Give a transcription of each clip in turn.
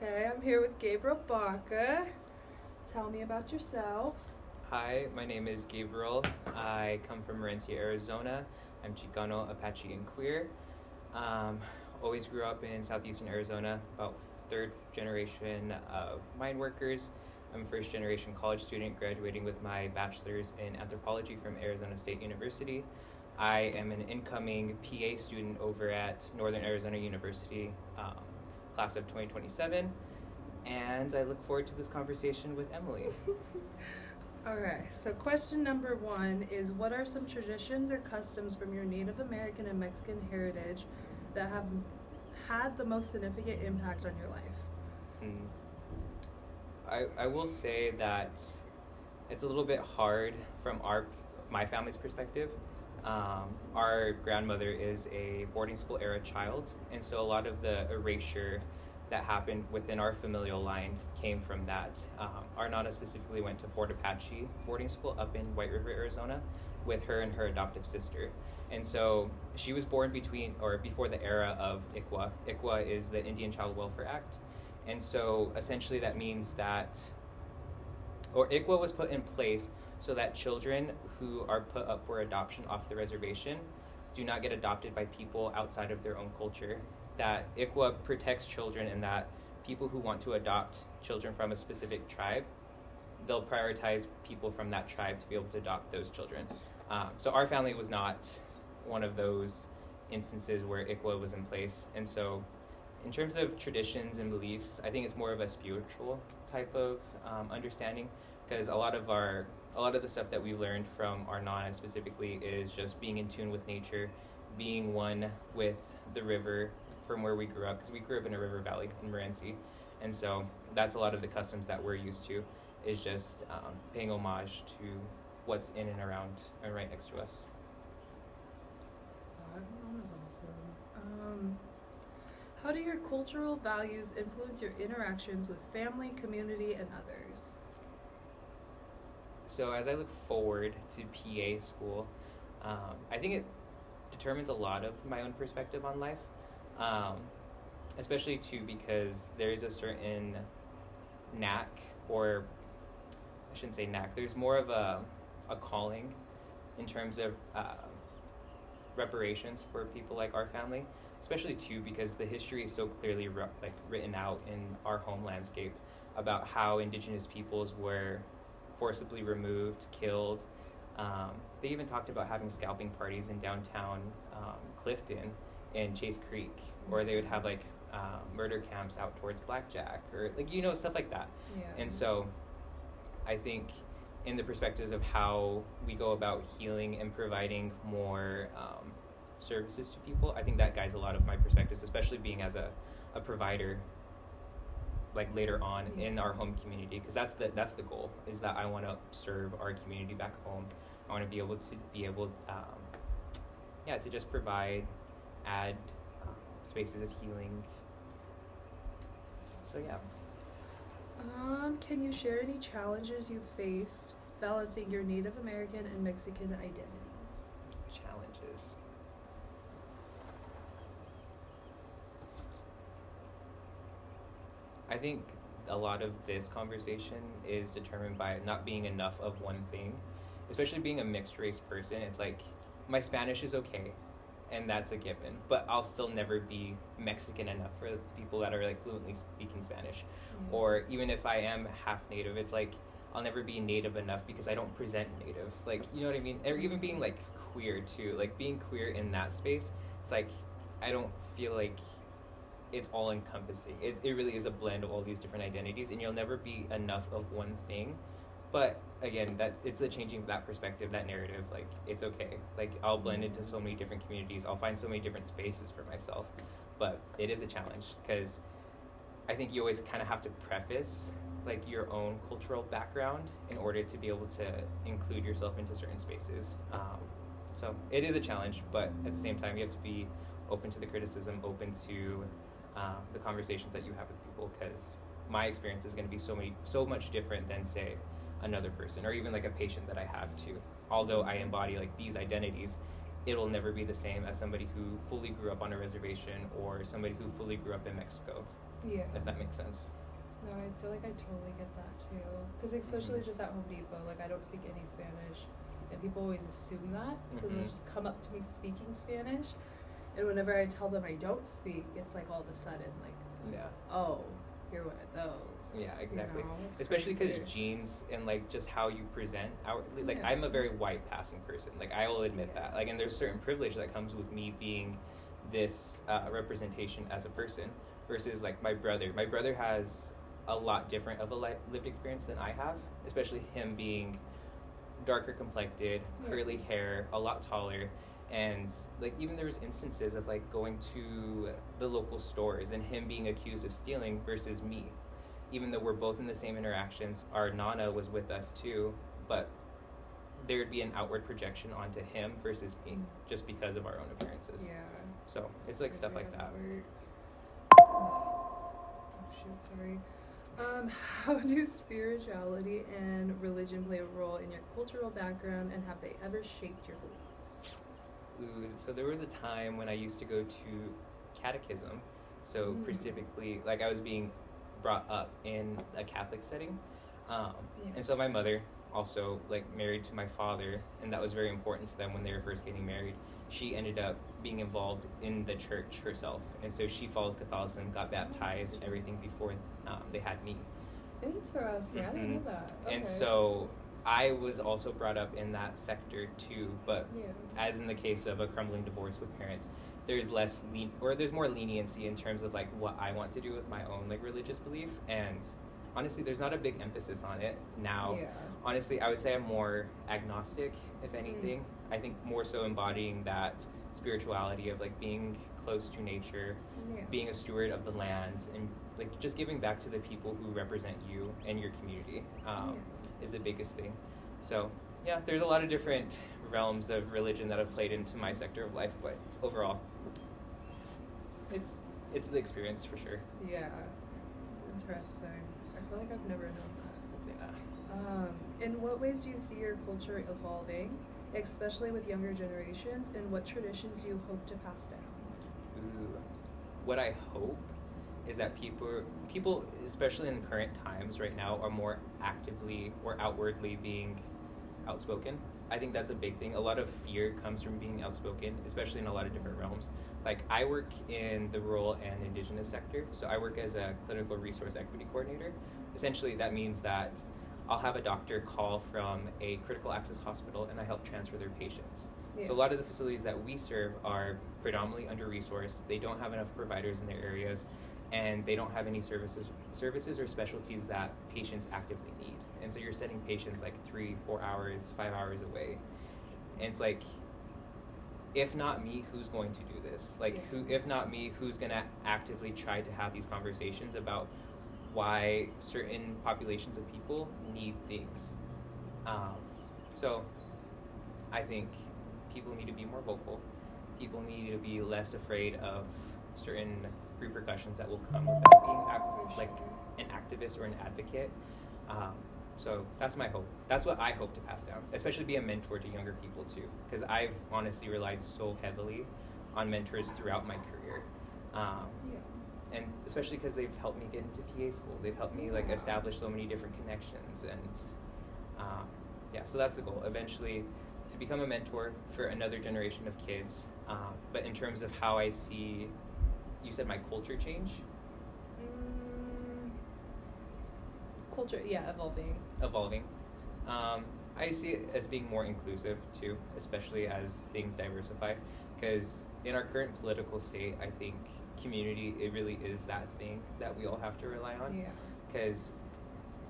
Okay, I'm here with Gabriel Baca. Tell me about yourself. Hi, my name is Gabriel. I come from Morenci, Arizona. I'm Chicano, Apache, and queer. Um, Always grew up in southeastern Arizona, about third generation of mine workers. I'm a first generation college student graduating with my bachelor's in anthropology from Arizona State University. I am an incoming PA student over at Northern Arizona University, class of 2027, and I look forward to this conversation with Emily. Okay, so question number one is what are some traditions or customs from your Native American and Mexican heritage that have had the most significant impact on your life? I will say that it's a little bit hard from my family's perspective. Our grandmother is a boarding school era child, and so a lot of the erasure that happened within our familial line came from that. Our Nana specifically went to Fort Apache boarding school up in White River, Arizona, with her and her adoptive sister. And so she was born before the era of ICWA. ICWA is the Indian Child Welfare Act. And so essentially that means ICWA was put in place so that children who are put up for adoption off the reservation do not get adopted by people outside of their own culture. That ICWA protects children and that people who want to adopt children from a specific tribe, they'll prioritize people from that tribe to be able to adopt those children. So our family was not one of those instances where ICWA was in place. And so in terms of traditions and beliefs, I think it's more of a spiritual type of understanding, because a lot of the stuff that we learned from our Nana specifically is just being in tune with nature, being one with the river from where we grew up, because we grew up in a river valley in Morenci. And so that's a lot of the customs that we're used to, is just paying homage to what's in and around and right next to us. That was awesome. How do your cultural values influence your interactions with family, community, and others? So as I look forward to PA school, I think it determines a lot of my own perspective on life, especially too because there's a certain knack, or I shouldn't say knack, there's more of a calling in terms of reparations for people like our family, especially too because the history is so clearly written out in our home landscape about how indigenous peoples were forcibly removed, killed. They even talked about having scalping parties in downtown Clifton and Chase Creek, or they would have murder camps out towards Blackjack, or stuff like that. Yeah. And so I think in the perspectives of how we go about healing and providing more services to people, I think that guides a lot of my perspectives, especially being as a provider later on in our home community, because that's the goal, is that I want to serve our community back home. I want to be able to just provide, add spaces of healing. So yeah. Can you share any challenges you faced balancing your Native American and Mexican identities? Challenges. I think a lot of this conversation is determined by not being enough of one thing, especially being a mixed race person. It's like my Spanish is okay, and that's a given, but I'll still never be Mexican enough for the people that are fluently speaking Spanish. Or even if I am half Native, it's I'll never be Native enough because I don't present Native. You know what I mean? Or even being queer too, being queer in that space, it's I don't feel like it's all encompassing. It really is a blend of all these different identities, and you'll never be enough of one thing. But again, that it's the changing that perspective, that narrative. It's okay. I'll blend into so many different communities. I'll find so many different spaces for myself. But it is a challenge, because I think you always kind of have to preface your own cultural background in order to be able to include yourself into certain spaces. So it is a challenge, but at the same time, you have to be open to the criticism, open to the conversations that you have with people, because my experience is going to be so much different than, say, another person, or even a patient that I have too. Although I embody these identities, it'll never be the same as somebody who fully grew up on a reservation or somebody who fully grew up in Mexico. Yeah. if that makes sense. No, I feel like I totally get that too. Because especially Mhm. just at Home Depot, like I don't speak any Spanish, and people always assume that, so they'll Mhm. just come up to me speaking Spanish, and whenever I tell them I don't speak, it's like all of a sudden like, Yeah. oh, you're one of those. Yeah, exactly. You know, it's Especially because crazy. jeans and like just how you present outwardly. Like Yeah. I'm a very white passing person. Like I will admit Yeah. that. Like, and there's certain privilege that comes with me being this representation as a person versus like my brother. My brother has a lot different of a lived experience than I have, especially him being darker complected, Yeah. curly hair, a lot taller. And like even there was instances of like going to the local stores and him being accused of stealing versus me, even though we're both in the same interactions. Our nana was with us too, but there would be an outward projection onto him versus me just because of our own appearances. Yeah. So it's like stuff like that. Works. Oh shoot, sorry. How do spirituality and religion play a role in your cultural background, and have they ever shaped your beliefs? Ooh, so there was a time when I used to go to catechism. So specifically, like I was being brought up in a Catholic setting. And so my mother also like married to my father, and that was very important to them when they were first getting married. She ended up being involved in the church herself, and so she followed Catholicism, got baptized and everything before they had me. Interesting. I didn't know that. Okay. And so I was also brought up in that sector too, but as in the case of a crumbling divorce with parents, there's less there's more leniency in terms of like what I want to do with my own like religious belief. And honestly, there's not a big emphasis on it now. Honestly, I would say I'm more agnostic, if anything. I think more so embodying that spirituality of like being close to nature, being a steward of the land, and like just giving back to the people who represent you and your community is the biggest thing. So yeah, there's a lot of different realms of religion that have played into my sector of life, but overall, it's the experience for sure. Yeah, it's interesting. I feel like I've never known that. Yeah. In what ways do you see your culture evolving, especially with younger generations, and what traditions do you hope to pass down? Ooh. What I hope is that people, especially in current times right now, are more actively or outwardly being outspoken. I think that's a big thing. A lot of fear comes from being outspoken, especially in a lot of different realms. Like I work in the rural and indigenous sector, so I work as a clinical resource equity coordinator. Essentially, that means that I'll have a doctor call from a critical access hospital and I help transfer their patients. So a lot of the facilities that we serve are predominantly under-resourced. They don't have enough providers in their areas, and they don't have any services or specialties that patients actively need. And so you're sending patients like 3, 4 hours, 5 hours away. And it's like, if not me, who's going to do this? Like, if not me, who's going to actively try to have these conversations about why certain populations of people need things? So I think people need to be more vocal. People need to be less afraid of certain repercussions that will come without being an activist or an advocate. So that's my hope. That's what I hope to pass down, especially be a mentor to younger people too, because I've honestly relied so heavily on mentors throughout my career. And especially because they've helped me get into PA school. They've helped me like establish so many different connections, and so that's the goal. Eventually, to become a mentor for another generation of kids. But in terms of how I see, you said my culture change? Culture, evolving. Evolving. I see it as being more inclusive too, especially as things diversify. Because in our current political state, I think community, it really is that thing that we all have to rely on. Because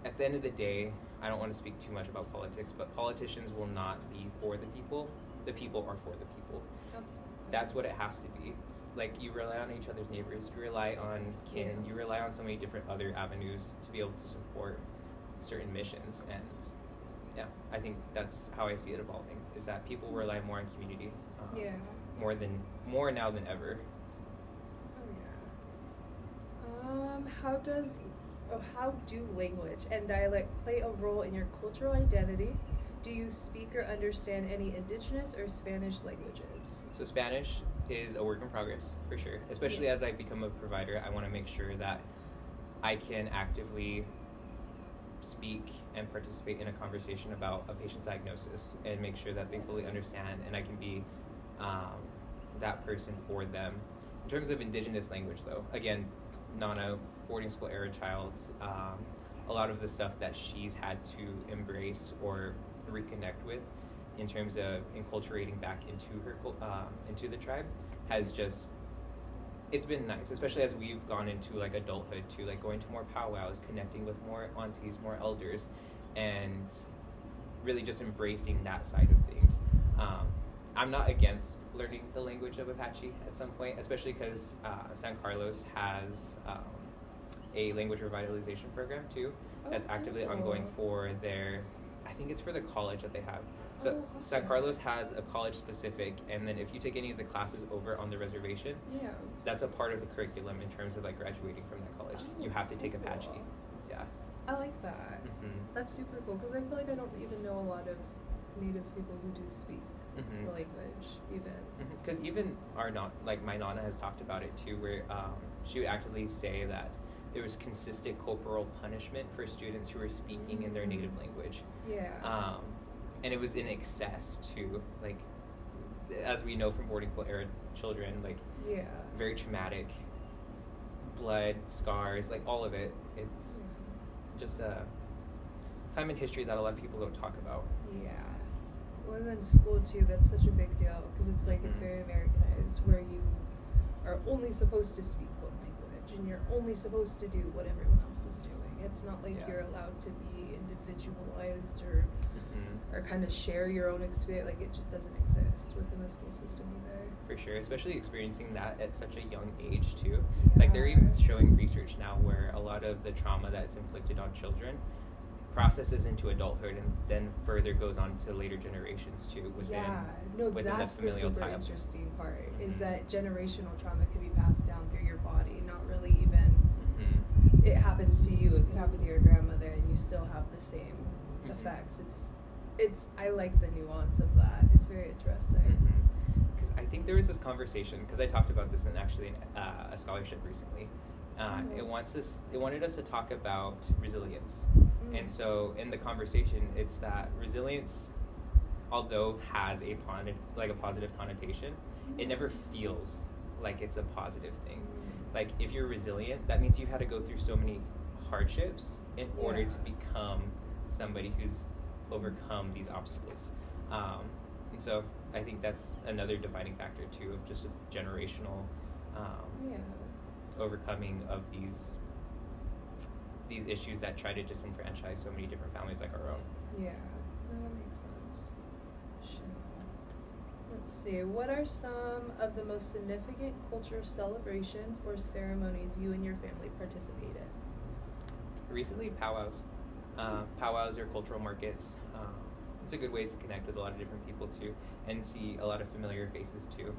at the end of the day, I don't want to speak too much about politics, but politicians will not be for the people. The people are for the people. Absolutely. That's what it has to be. Like, you rely on each other's neighbors, you rely on kin, you rely on so many different other avenues to be able to support certain missions. And I think that's how I see it evolving, is that people rely more on community. More now than ever. How do language and dialect play a role in your cultural identity? Do you speak or understand any indigenous or Spanish languages? So Spanish is a work in progress, for sure. Especially as I become a provider, I want to make sure that I can actively speak and participate in a conversation about a patient's diagnosis and make sure that they fully understand, and I can be that person for them. In terms of Indigenous language, though, again, Nana, boarding school era child, a lot of the stuff that she's had to embrace or reconnect with in terms of enculturating back into her into the tribe has just, it's been nice, especially as we've gone into like adulthood too, like going to more powwows, connecting with more aunties, more elders, and really just embracing that side of things. I'm not against learning the language of Apache at some point, especially because San Carlos has a language revitalization program too that's actively ongoing for their, I think it's for the college that they have. So San Carlos has a college specific, and then if you take any of the classes over on the reservation, that's a part of the curriculum in terms of like graduating from that college. You have to take Apache. Yeah. I like that. That's super cool, because I feel like I don't even know a lot of Native people who do speak the language, even. Because even our like my Nana has talked about it too, where she would actively say that there was consistent corporal punishment for students who were speaking in their native language. Yeah. And it was in excess too, like, as we know from boarding school era children, like, very traumatic, blood, scars, like all of it. It's just a time in history that a lot of people don't talk about. Yeah. Well, and then school too, that's such a big deal, because it's like, it's very Americanized, where you are only supposed to speak one language, and you're only supposed to do what everyone else is doing. It's not like you're allowed to be individualized or kind of share your own experience. Like, it just doesn't exist within the school system either. For sure, especially experiencing that at such a young age too. Like, they're even showing research now where a lot of the trauma that's inflicted on children processes into adulthood and then further goes on to later generations too within that's the familial the super tie. interesting part, is that generational trauma can be passed down through your body, not really even it happens to you, it could happen to your grandmother, and you still have the same effects. It's I like the nuance of that. It's very interesting. Because I think there was this conversation, because I talked about this in actually a scholarship recently. It wanted us to talk about resilience. And so in the conversation, it's that resilience, although has a positive connotation, it never feels like it's a positive thing. Like, if you're resilient, that means you've had to go through so many hardships in order to become somebody who's overcome these obstacles. And so I think that's another defining factor too, of just this generational overcoming of these issues that try to disenfranchise so many different families like our own. Yeah, that makes sense. Sure. Let's see, what are some of the most significant cultural celebrations or ceremonies you and your family participate in? Recently, powwows. Powwows are cultural markets. It's a good way to connect with a lot of different people too, and see a lot of familiar faces too.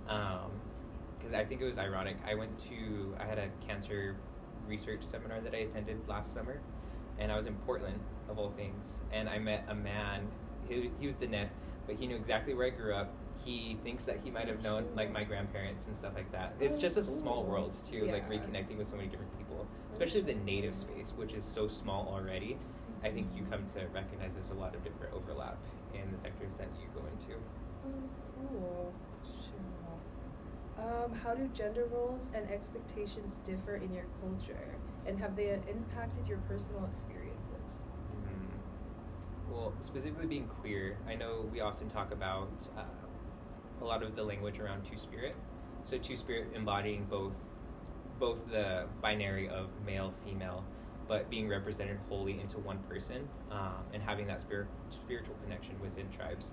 Because I think it was ironic. I had a cancer research seminar that I attended last summer, and I was in Portland, of all things, and I met a man. He was Diné, but he knew exactly where I grew up. He thinks that he might have known like my grandparents and stuff like that. It's just a small world too, like reconnecting with so many different people, especially the native space, which is so small already. I think you come to recognize there's a lot of different overlap in the sectors that you go into. Oh, that's cool. Sure. How do gender roles and expectations differ in your culture, and have they impacted your personal experiences? Well, specifically being queer, I know we often talk about a lot of the language around two-spirit. So two-spirit embodying both the binary of male, female, but being represented wholly into one person, and having that spiritual connection within tribes.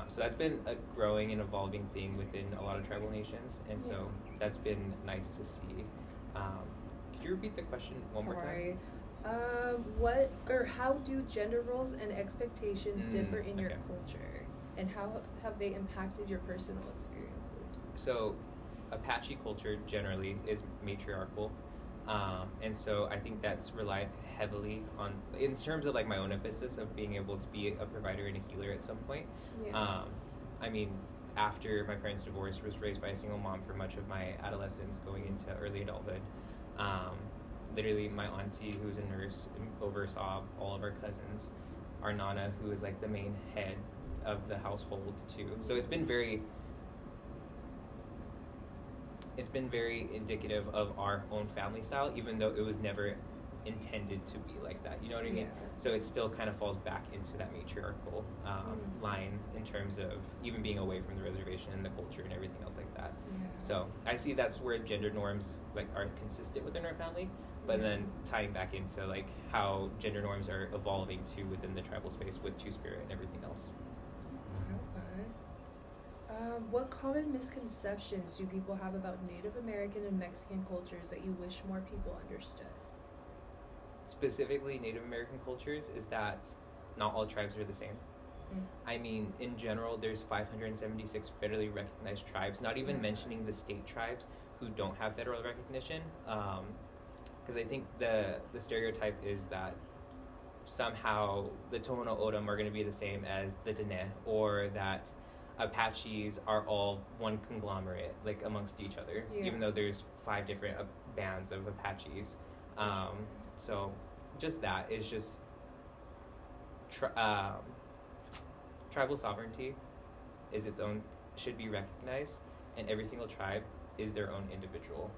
So that's been a growing and evolving thing within a lot of tribal nations, and so that's been nice to see. Could you repeat the question one more time? How do gender roles and expectations differ in your culture, and how have they impacted your personal experiences? So, Apache culture generally is matriarchal, and so I think that's relied heavily on, in terms of like my own emphasis of being able to be a provider and a healer at some point. I mean, after my parents' divorce, was raised by a single mom for much of my adolescence going into early adulthood. literally my auntie, who's a nurse, oversaw all of our cousins. Our nana, who is like the main head of the household too. So it's been very indicative of our own family style, even though it was never intended to be like that. You know what I mean? Yeah. So it still kind of falls back into that matriarchal line in terms of even being away from the reservation and the culture and everything else like that. Yeah. So I see that's where gender norms like are consistent within our family, but then tying back into like how gender norms are evolving too within the tribal space with Two-Spirit and everything else. Okay. What common misconceptions do people have about Native American and Mexican cultures that you wish more people understood? Specifically Native American cultures is that not all tribes are the same. I mean, in general, there's 576 federally recognized tribes, not even mentioning the state tribes who don't have federal recognition. Because I think the stereotype is that somehow the Tohono O'odham are going to be the same as the Dene, or that Apaches are all one conglomerate, like amongst each other, even though there's 5 different bands of Apaches. So just that is just tribal sovereignty is its own, should be recognized, and every single tribe is their own individual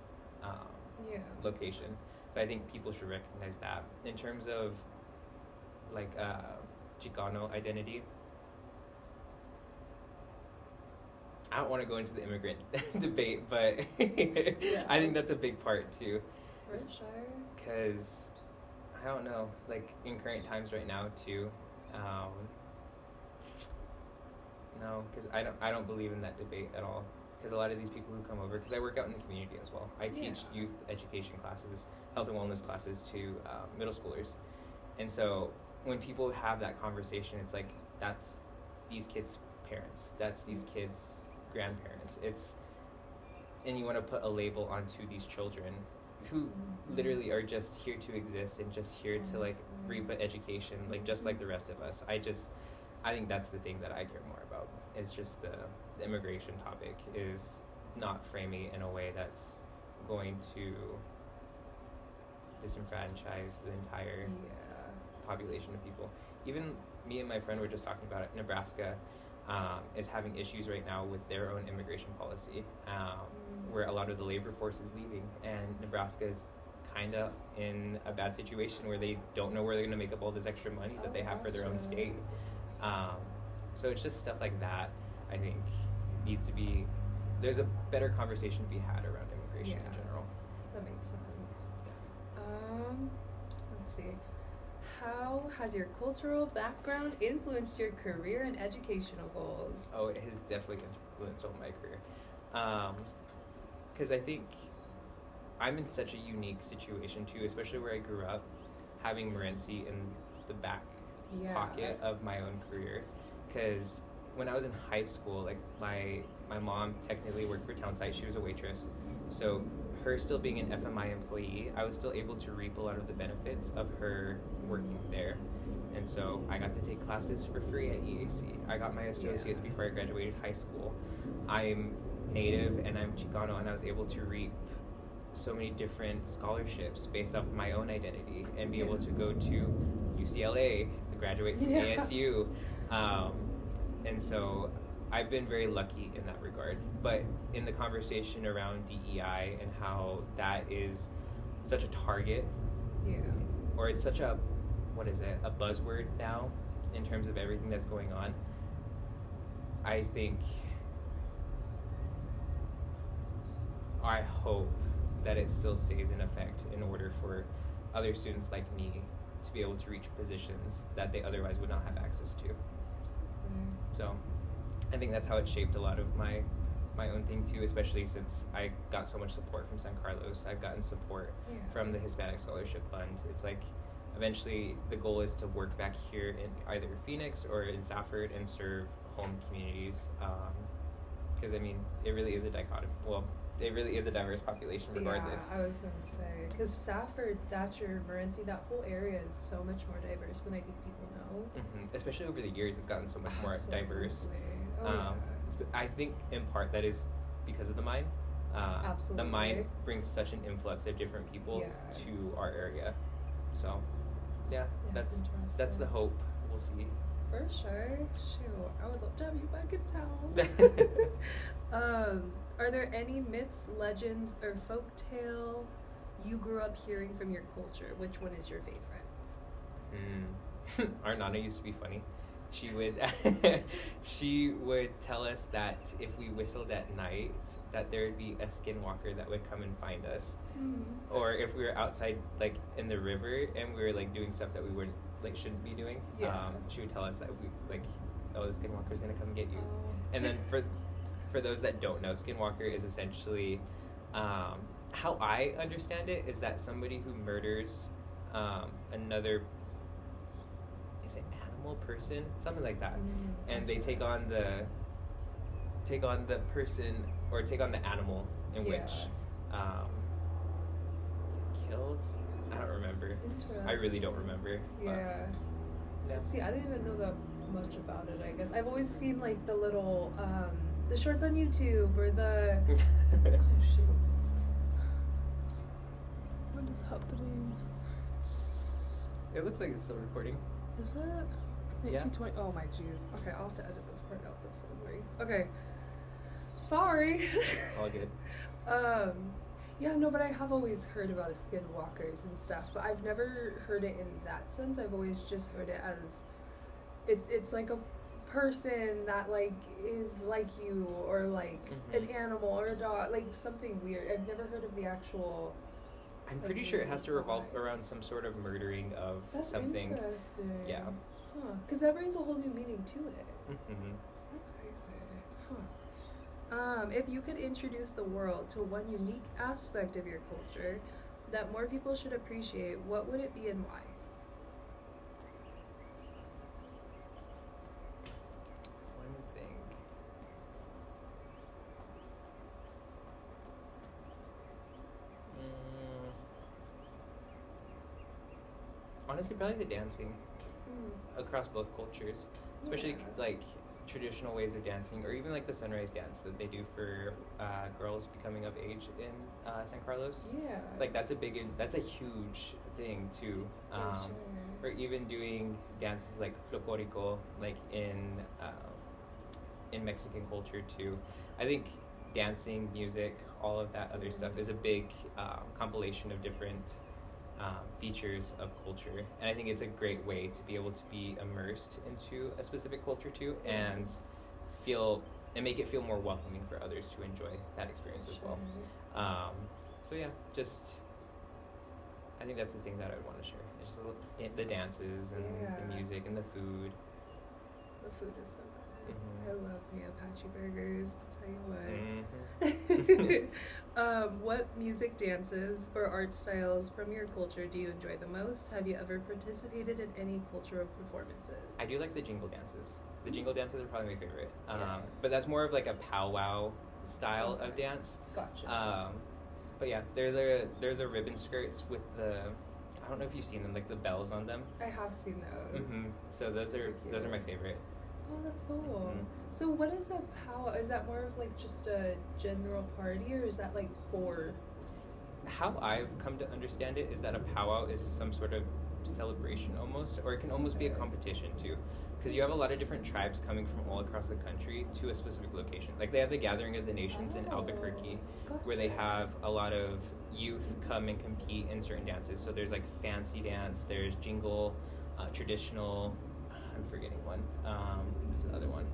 location. So I think people should recognize that. In terms of like Chicano identity, I don't want to go into the immigrant debate, but I think that's a big part too. For sure. Because I don't know, like in current times right now too. No, because I don't believe in that debate at all. Because a lot of these people who come over, because I work out in the community as well. I teach youth education classes, health and wellness classes to middle schoolers, and so when people have that conversation, it's like that's these kids' parents, that's these kids' grandparents. And you want to put a label onto these children who literally are just here to exist and just here to like reap an education, like just like the rest of us. I think that's the thing that I care more about, is just the immigration topic, is not framing it in a way that's going to disenfranchise the entire population of people. Even me and my friend were just talking about it. Nebraska is having issues right now with their own immigration policy, where a lot of the labor force is leaving, and Nebraska is kind of in a bad situation where they don't know where they're going to make up all this extra money that they have for their own state. So it's just stuff like that, I think, needs to be, there's a better conversation to be had around immigration in general. That makes sense. Let's see. How has your cultural background influenced your career and educational goals? Oh, it has definitely influenced on my career. Because I think I'm in such a unique situation too, especially where I grew up, having Morenci in the back pocket of my own career. Because when I was in high school, like my mom technically worked for Townsite. She was a waitress. So her still being an FMI employee, I was still able to reap a lot of the benefits of her working there. And so I got to take classes for free at EAC. I got my associates before I graduated high school. I'm Native and I'm Chicano, and I was able to reap so many different scholarships based off of my own identity and be able to go to UCLA, graduate from ASU. And so I've been very lucky in that regard. But in the conversation around DEI and how that is such a target, or it's such a, a buzzword now in terms of everything that's going on, I think, I hope that it still stays in effect in order for other students like me to be able to reach positions that they otherwise would not have access to. So I think that's how it shaped a lot of my own thing too, especially since I got so much support from San Carlos. I've gotten support from the Hispanic Scholarship Fund. It's like eventually the goal is to work back here in either Phoenix or in Safford and serve home communities, because I mean it really is a dichotomy. Well, it really is a diverse population regardless. Yeah, I was going to say, because Safford, Thatcher, Morenci, that whole area is so much more diverse than I think people know. Especially over the years, it's gotten so much more diverse. I I think in part that is because of the mine. The Absolutely. mine brings such an influx of different people Yeah. to our area. So, yeah, Yeah, it's that's the interesting. hope. We'll see. For sure. Shoot, I would love to have you back in town. Are there any myths, legends, or folk tale you grew up hearing from your culture? Which one is your favorite? Our Nana used to be funny. She would she would tell us that if we whistled at night, that there would be a skinwalker that would come and find us. Or if we were outside like in the river and we were like doing stuff that we wouldn't like shouldn't be doing, Yeah. she would tell us that we like, oh, the skinwalker's gonna come get you. Oh. And then for those that don't know, skinwalker is essentially how I understand it is that somebody who murders another, is it animal, person, something like that, and they Gotcha. take on the person or take on the animal in which killed. I don't remember. Interesting. I really don't remember. Yeah. Yeah. See, I didn't even know that much about it, I guess. I've always seen like the little the shorts on YouTube or the oh shoot. What is happening? It looks like it's still recording. Is that Yeah. 1920? Oh my jeez. Okay, I'll have to edit this part out. That's so annoying. Okay. Sorry. All good. Yeah, no, but I have always heard about a skinwalkers and stuff, but I've never heard it in that sense. I've always just heard it as it's like a person that like is like you or like an animal or a dog, like something weird. I've never heard of the actual. I'm like, pretty sure it has to revolve why. around some sort of murdering of That's something. interesting. Yeah. Huh? Because that brings a whole new meaning to it. Mm-hmm. That's crazy. Huh. If you could introduce the world to one unique aspect of your culture that more people should appreciate, what would it be and why? One thing. Honestly, probably the dancing across both cultures, especially Yeah. like traditional ways of dancing, or even like the sunrise dance that they do for girls becoming of age in San Carlos. Yeah. Like that's a huge thing too. For Or even doing dances like folclorico, like in Mexican culture too. I think dancing, music, all of that other stuff is a big compilation of different features of culture, and I think it's a great way to be able to be immersed into a specific culture too, and make it feel more welcoming for others to enjoy that experience as well. So yeah, just I think that's the thing that I would want to share. It's just the dances and the music and the food. The food is so good. Mhm. I love me Apache burgers. I'll tell you what. What music, dances, or art styles from your culture do you enjoy the most? Have you ever participated in any cultural performances? I do like the jingle dances. The jingle dances are probably my favorite. Yeah. But that's more of like a powwow style of dance. Gotcha. But yeah, they're the ribbon skirts with the, I don't know if you've seen them, like the bells on them. I have seen those. Mm-hmm. So those are my favorite. Oh, that's cool. Mhm. So what is a powwow? Is that more of like just a general party, or is that like for? How I've come to understand it is that a powwow is some sort of celebration almost, or it can almost be a competition too. Because you have a lot of different tribes coming from all across the country to a specific location. Like they have the Gathering of the Nations in Albuquerque, where they have a lot of youth come and compete in certain dances. So there's like fancy dance, there's jingle, traditional, I'm forgetting one. What's the other one?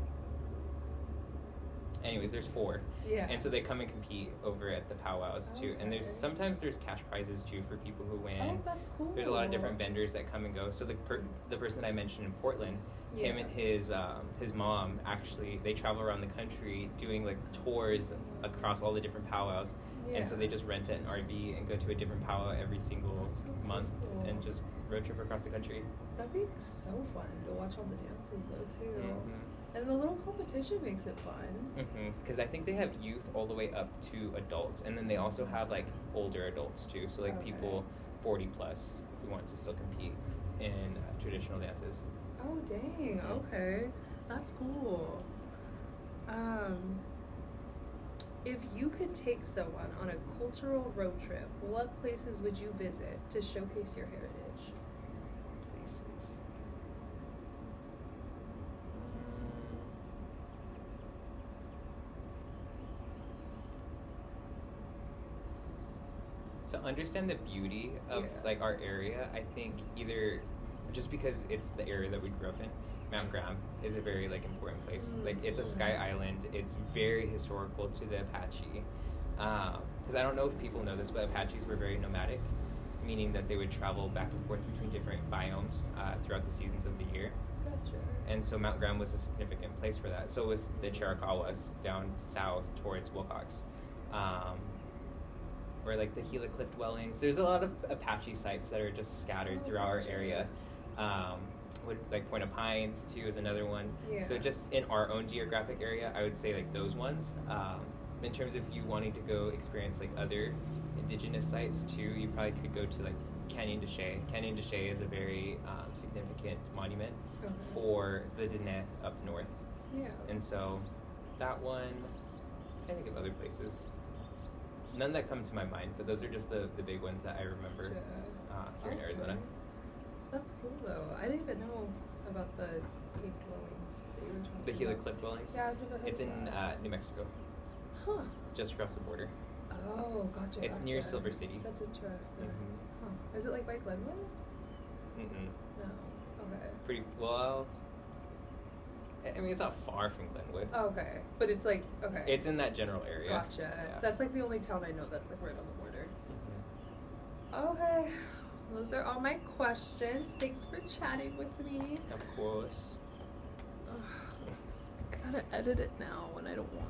Anyways, there's 4. Yeah. And so they come and compete over at the powwows too. And sometimes there's cash prizes too for people who win. Oh, that's cool. There's a lot of different vendors that come and go. So the person I mentioned in Portland, him and his mom actually, they travel around the country doing like tours across all the different powwows. Yeah. And so they just rent an RV and go to a different powwow every single month and just road trip across the country. That'd be so fun to watch all the dances though too. Mm-hmm. And the little competition makes it fun. Because I think they have youth all the way up to adults, and then they also have like older adults too. So like people 40 plus who want to still compete in traditional dances. Oh dang! Okay, that's cool. If you could take someone on a cultural road trip, what places would you visit to showcase your heritage? Places. To understand the beauty of like our area, I think either just because it's the area that we grew up in, Mount Graham is a very like important place. Like it's a sky island. It's very historical to the Apache. Because I don't know if people know this, but Apaches were very nomadic, meaning that they would travel back and forth between different biomes throughout the seasons of the year. Gotcha. And so Mount Graham was a significant place for that. So was the Chiricahuas down south towards Wilcox. Or like the Gila Cliff dwellings. There's a lot of Apache sites that are just scattered throughout our area. Like Point of Pines too is another one. Yeah. So just in our own geographic area, I would say like those ones. In terms of you wanting to go experience like other indigenous sites too, you probably could go to like Canyon de Chelly. Canyon de Chelly is a very significant monument for the Diné up north. Yeah. And so that one, I think of other places. None that come to my mind, but those are just the big ones that I remember here in Arizona. That's cool though. I didn't even know about the cave dwellings that you were talking about. The Gila Cliff dwellings? Yeah, I've never heard It's of in that. New Mexico. Huh. Just across the border. Oh, gotcha. It's near Silver City. That's interesting. Mm-hmm. Huh. Is it like by Glenwood? Mm-mm. No. Okay. Pretty well. I mean, it's not far from Glenwood. Okay, but it's like okay. It's in that general area. Gotcha. Yeah. That's like the only town I know that's like right on the border. Mm-hmm. Okay. Those are all my questions. Thanks for chatting with me. Of course. I gotta edit it now when I don't want